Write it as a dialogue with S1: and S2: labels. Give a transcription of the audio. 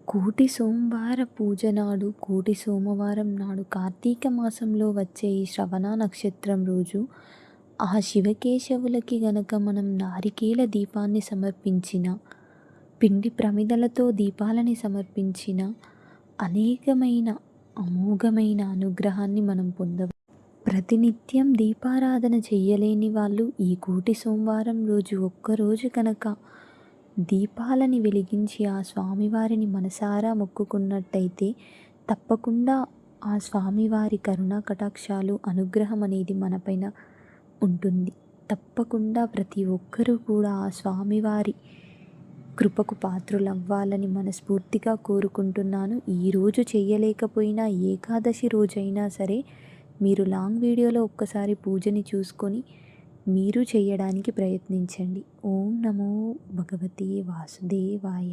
S1: కోటి సోమవార పూజ నాడు, కోటి సోమవారం నాడు కార్తీక మాసంలో వచ్చే ఈ శ్రవణ నక్షత్రం రోజు ఆ శివకేశవులకి గనక మనం నారికేల దీపాన్ని సమర్పించిన, పిండి ప్రమిదలతో దీపాలని సమర్పించిన అనేకమైన అమోఘమైన అనుగ్రహాన్ని మనం పొందవచ్చు. ప్రతినిత్యం దీపారాధన చెయ్యలేని వాళ్ళు ఈ కోటి సోమవారం రోజు ఒక్కరోజు కనుక దీపాలని వెలిగించి ఆ స్వామివారిని మనసారా మొక్కుకున్నట్టయితే తప్పకుండా ఆ స్వామివారి కరుణా కటాక్షాలు అనుగ్రహం అనేది మనపైన ఉంటుంది. తప్పకుండా ప్రతి ఒక్కరూ కూడా ఆ స్వామివారి కృపకు పాత్రులవ్వాలని మనస్ఫూర్తిగా కోరుకుంటున్నాను. ఈరోజు చెయ్యలేకపోయినా ఏకాదశి రోజైనా సరే మీరు లాంగ్ వీడియోలో ఒక్కసారి పూజని చూసుకొని మీరు చేయడానికి ప్రయత్నించండి. ఓం నమో భగవతే వాసుదేవాయ.